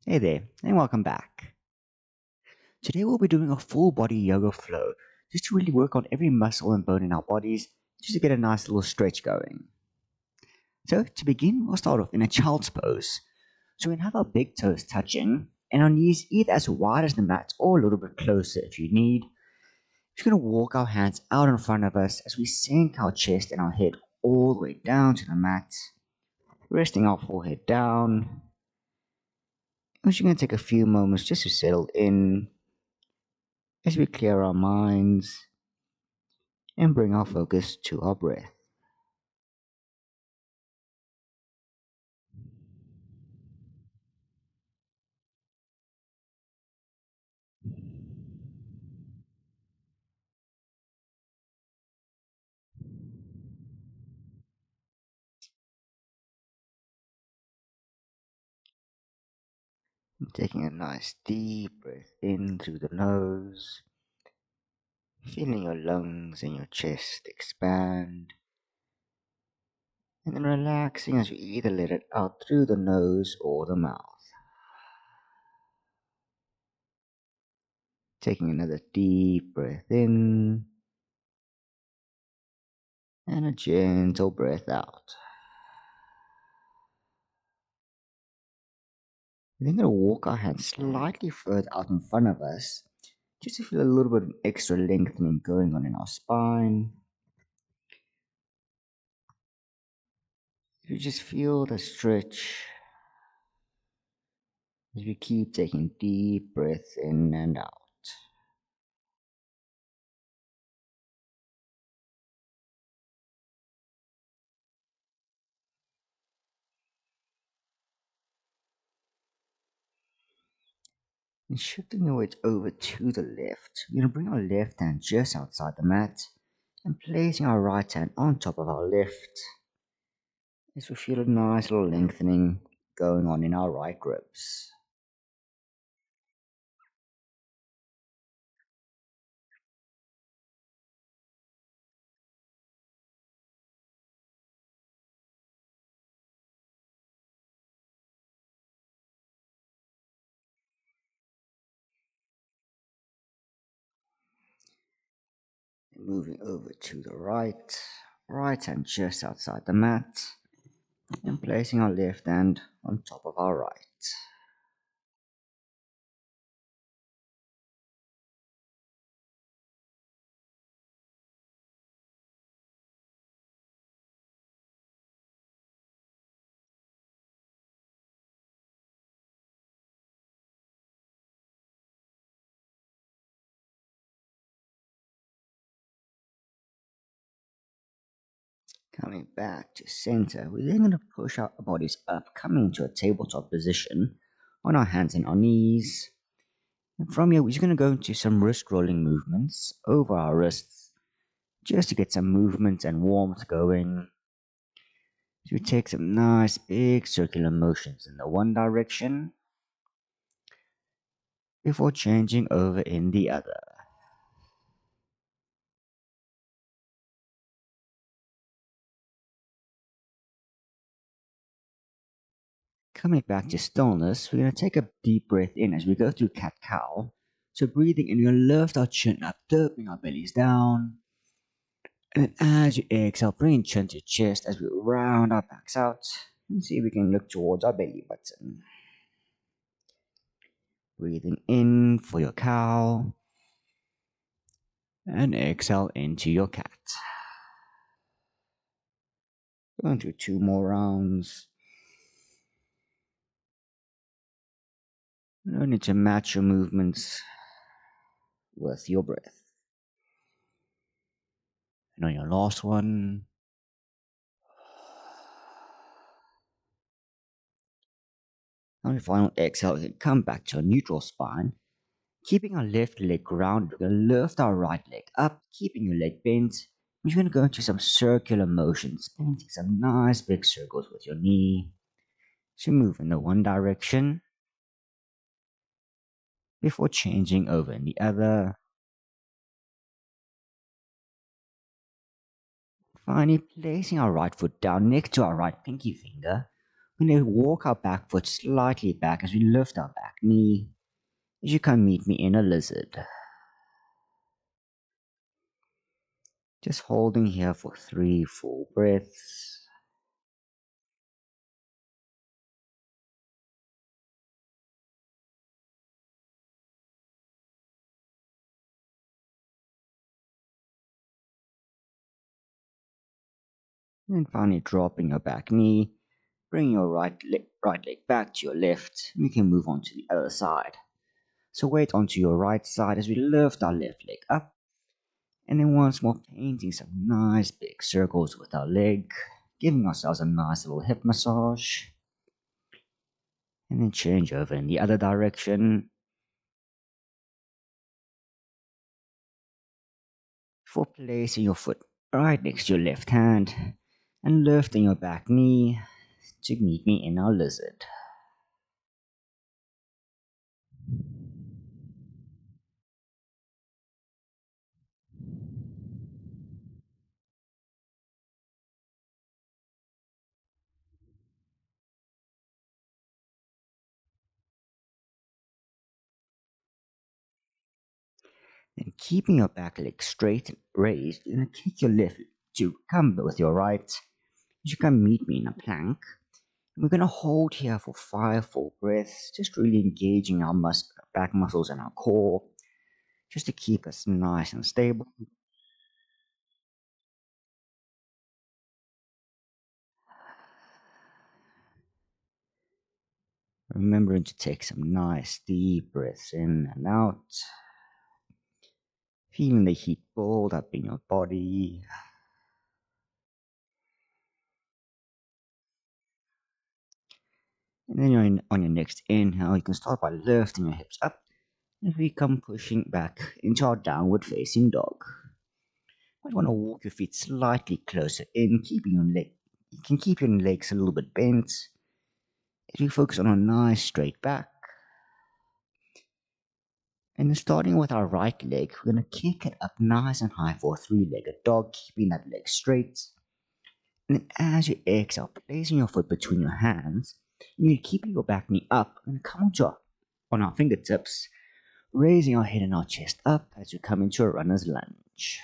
Hey there, and welcome back. Today we'll be doing a full body yoga flow, just to really work on every muscle and bone in our bodies, just to get a nice little stretch going. So to begin, we'll start off in a child's pose. So we can have our big toes touching, and our knees either as wide as the mat or a little bit closer if you need. We're just going to walk our hands out in front of us as we sink our chest and our head all the way down to the mat, resting our forehead down. We're just going to take a few moments just to settle in as we clear our minds and bring our focus to our breath. Taking a nice deep breath in through the nose, feeling your lungs and your chest expand, and then relaxing as you either let it out through the nose or the mouth. Taking another deep breath in and a gentle breath out. We're then going to walk our hands slightly further out in front of us just to feel a little bit of extra lengthening going on in our spine. You just feel the stretch as we keep taking deep breaths in and out. And shifting your weight over to the left, we're going to bring our left hand just outside the mat and placing our right hand on top of our left as we feel a nice little lengthening going on in our right ribs. And moving over to the right hand just outside the mat and placing our left hand on top of our right. Coming back to center, we're then going to push our bodies up, coming into a tabletop position on our hands and our knees. And from here, we're just going to go into some wrist rolling movements over our wrists, just to get some movement and warmth going. So we take some nice big circular motions in the one direction before changing over in the other. Coming back to stillness, we're going to take a deep breath in as we go through cat cow. So breathing in, we're going to lift our chin up, dipping our bellies down. And then as you exhale, bring chin to chest as we round our backs out. And see if we can look towards our belly button. Breathing in for your cow. And exhale into your cat. Going through 2 more rounds. No need to match your movements with your breath. And on your last one, on your final exhale, we can come back to a neutral spine. Keeping our left leg grounded, we're going to lift our right leg up, keeping your leg bent. We're going to go into some circular motions, painting some nice big circles with your knee. So move in the one direction before changing over in the other. Finally, placing our right foot down next to our right pinky finger, We're going to walk our back foot slightly back as we lift our back knee. As you come meet me in a lizard. Just holding here for 3 full breaths. And finally dropping your back knee. Bring your right leg back to your left. We can move on to the other side. So weight onto your right side as we lift our left leg up. And then once more painting some nice big circles with our leg. Giving ourselves a nice little hip massage. And then change over in the other direction. For placing your foot right next to your left hand. And lifting your back knee to meet me in our lizard. Then keeping your back leg straight and raised, you're going to kick your left to come with your right. You can meet me in a plank. And we're going to hold here for 5 full breaths, just really engaging our back muscles and our core, just to keep us nice and stable. Remembering to take some nice deep breaths in and out. Feeling the heat build up in your body. And then on your next inhale, you can start by lifting your hips up as we come pushing back into our downward facing dog. You might want to walk your feet slightly closer in, keeping your leg. You can keep your legs a little bit bent as we focus on a nice straight back. And then starting with our right leg, we're going to kick it up nice and high for a 3-legged dog, keeping that leg straight. And then as you exhale, placing your foot between your hands, you're keeping your back knee up and come on our fingertips, raising our head and our chest up as we come into a runner's lunge.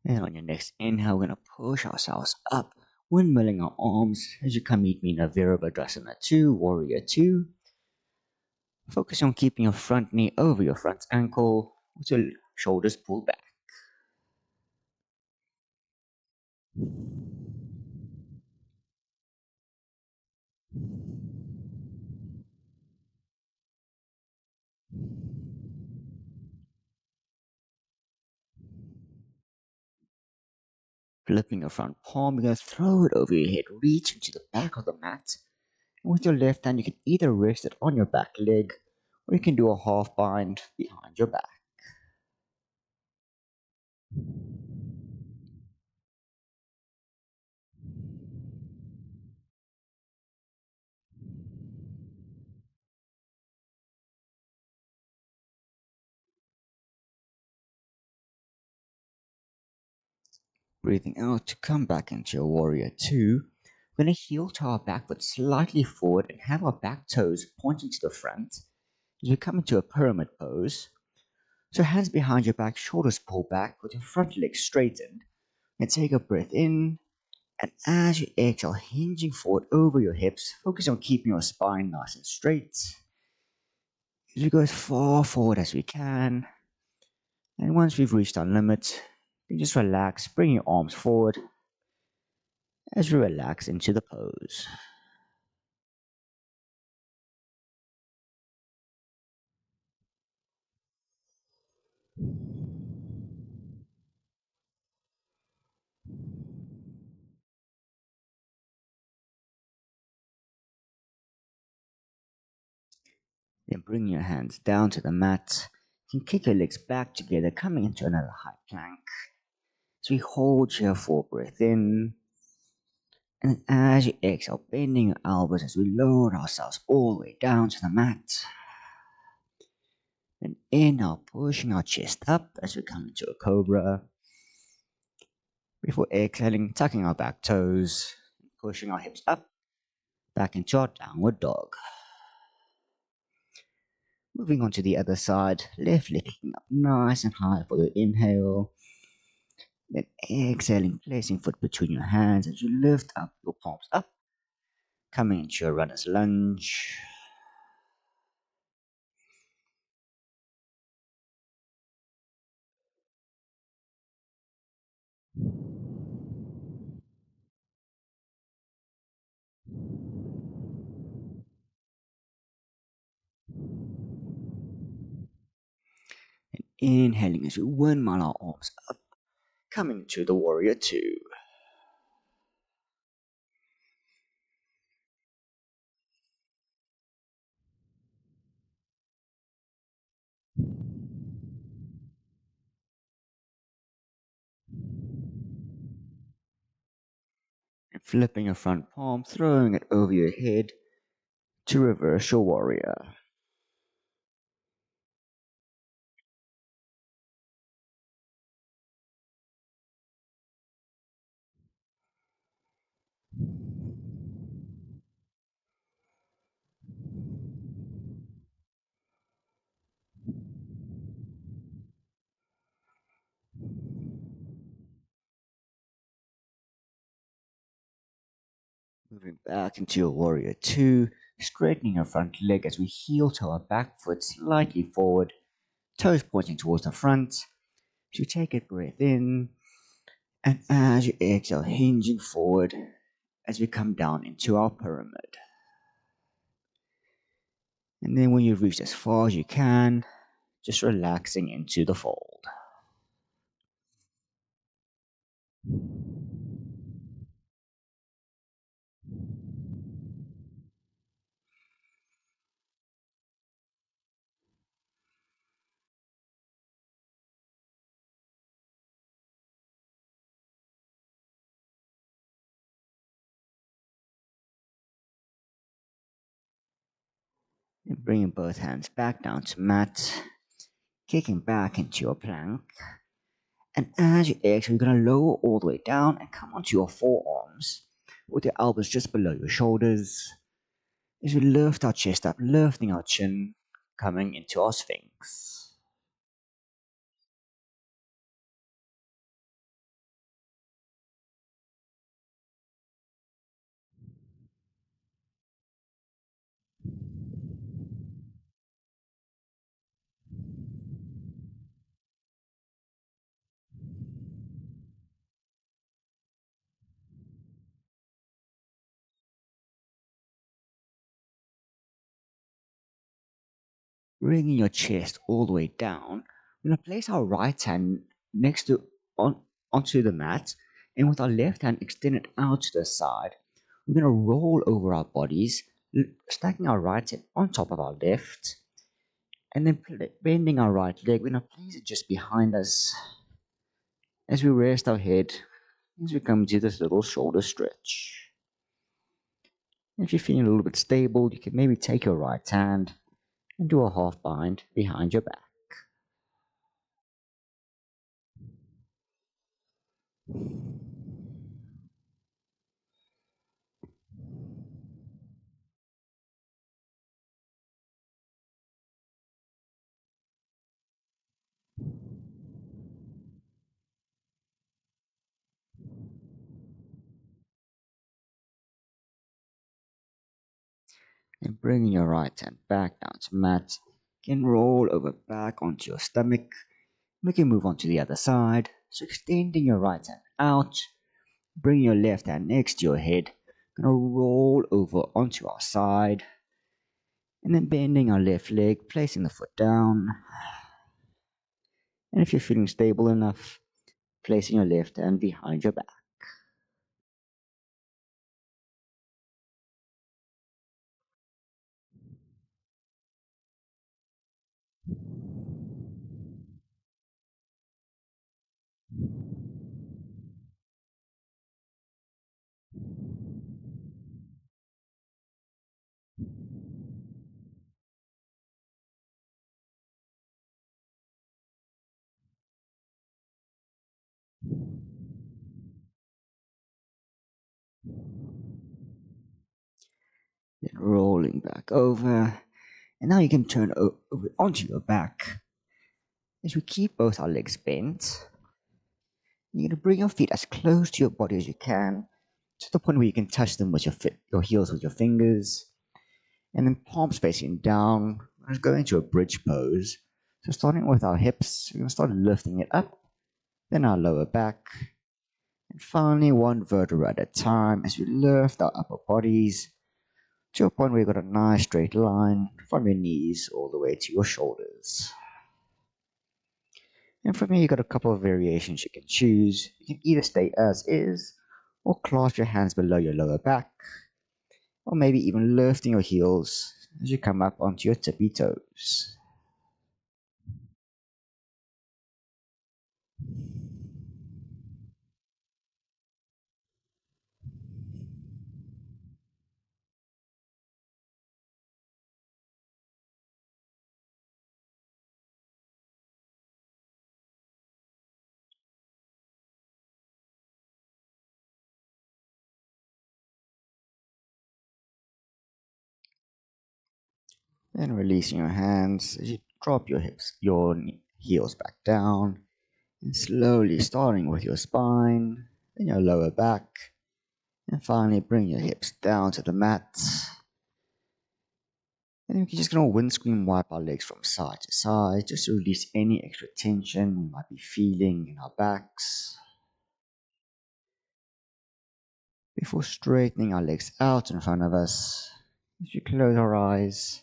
And on your next inhale, we're going to push ourselves up, windmilling our arms as you come meet me in a Virabhadrasana 2, Warrior 2. Focus on keeping your front knee over your front ankle with your shoulders pulled back. Flipping your front palm, you're going to throw it over your head, reach into the back of the mat. And with your left hand, you can either rest it on your back leg or you can do a half bind behind your back. Breathing out to come back into your Warrior 2. We're going to heel to our back foot slightly forward and have our back toes pointing to the front as we come into a pyramid pose. So hands behind your back, shoulders pulled back with your front leg straightened. And take a breath in. And as you exhale, hinging forward over your hips, focus on keeping your spine nice and straight. As we go as far forward as we can. And once we've reached our limit, you just relax, bring your arms forward as we relax into the pose. Then bring your hands down to the mat. You can kick your legs back together, coming into another high plank. So we hold here for breath in. And as you exhale, bending your elbows as we lower ourselves all the way down to the mat. Then inhale, pushing our chest up as we come into a cobra. Before exhaling, tucking our back toes, pushing our hips up, back into our downward dog. Moving on to the other side, left leg kicking up nice and high for your inhale. Then exhaling, placing foot between your hands as you lift up your palms up, coming into your runner's lunge. And inhaling as we windmill our arms up, coming to the warrior two. And flipping your front palm, throwing it over your head to reverse your warrior. Moving back into your warrior two, straightening your front leg as we heel toe our back foot slightly forward, toes pointing towards the front. So you take a breath in, and as you exhale, hinging forward as we come down into our pyramid. And then when you've reached as far as you can, just relaxing into the fold. And bringing both hands back down to mat, kicking back into your plank. And as you exhale, you're going to lower all the way down and come onto your forearms with your elbows just below your shoulders. As we lift our chest up, lifting our chin, coming into our sphinx. Bringing your chest all the way down, we're going to place our right hand next to onto the mat, and with our left hand extended out to the side, we're going to roll over our bodies, stacking our right hand on top of our left, and then bending our right leg. We're going to place it just behind us as we rest our head as we come to this little shoulder stretch. If you're feeling a little bit stable, you can maybe take your right hand and do a half bind behind your back. And bringing your right hand back down to mat, you can roll over back onto your stomach. We can move on to the other side. So extending your right hand out, bringing your left hand next to your head, gonna roll over onto our side, and then bending our left leg, placing the foot down. And if you're feeling stable enough, placing your left hand behind your back. Then rolling back over. And now you can turn over onto your back. As we keep both our legs bent, you're going to bring your feet as close to your body as you can, to the point where you can touch them with your heels with your fingers. And then palms facing down. Let's go into a bridge pose. So starting with our hips, we're going to start lifting it up, then our lower back, and finally one vertebra at a time as we lift our upper bodies to a point where you've got a nice straight line from your knees all the way to your shoulders. And from here, you've got a couple of variations you can choose. You can either stay as is, or clasp your hands below your lower back, or maybe even lifting your heels as you come up onto your tippy toes. Then releasing your hands as you drop your heels back down, and slowly starting with your spine, then your lower back, and finally bring your hips down to the mat. And then we're just going to windscreen wipe our legs from side to side just to release any extra tension we might be feeling in our backs. Before straightening our legs out in front of us, as we close our eyes,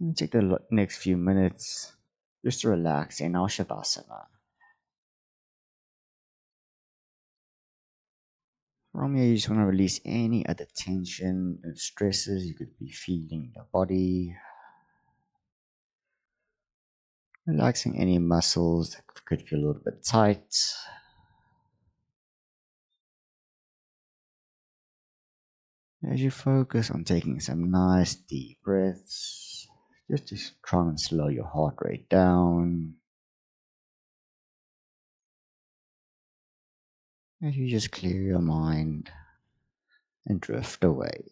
and take the next few minutes just to relax in our Shavasana. From here, you just want to release any other tension and stresses you could be feeling in your body. Relaxing any muscles that could feel a little bit tight. As you focus on taking some nice deep breaths, just to try and slow your heart rate down. As you just clear your mind and drift away.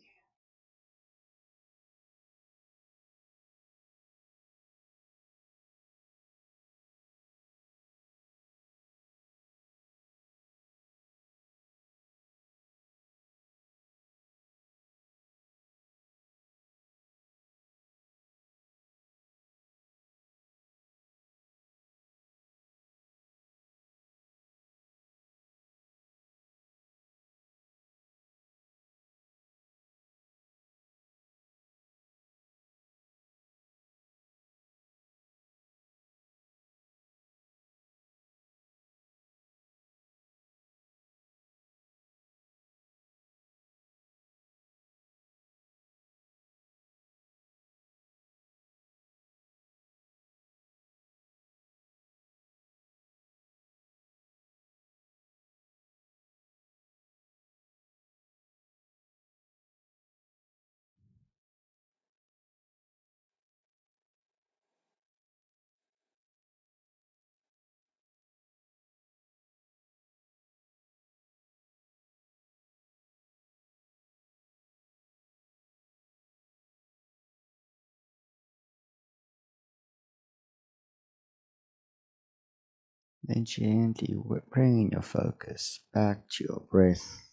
Then gently bringing your focus back to your breath.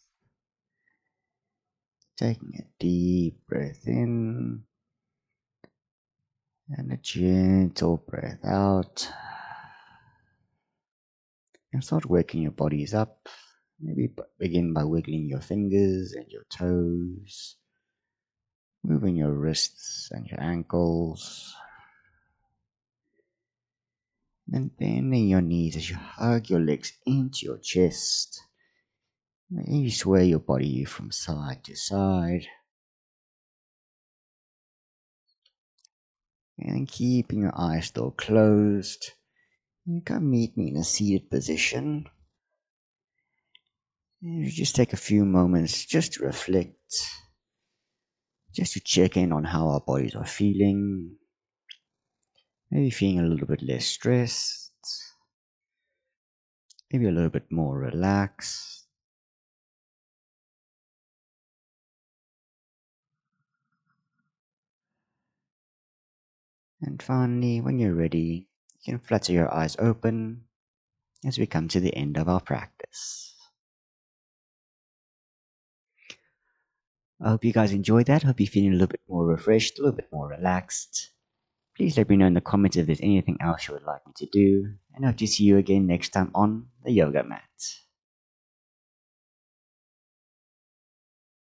Taking a deep breath in and a gentle breath out. And start waking your bodies up. Maybe begin by wiggling your fingers and your toes, moving your wrists and your ankles, then bending your knees as you hug your legs into your chest. And you sway your body from side to side, and keeping your eyes still closed. You can meet me in a seated position. And you just take a few moments just to reflect, just to check in on how our bodies are feeling. Maybe feeling a little bit less stressed, maybe a little bit more relaxed. And finally, when you're ready, you can flutter your eyes open as we come to the end of our practice. I hope you guys enjoyed that. Hope you're feeling a little bit more refreshed, a little bit more relaxed. Please let me know in the comments if there's anything else you would like me to do, and I hope to see you again next time on the yoga mat.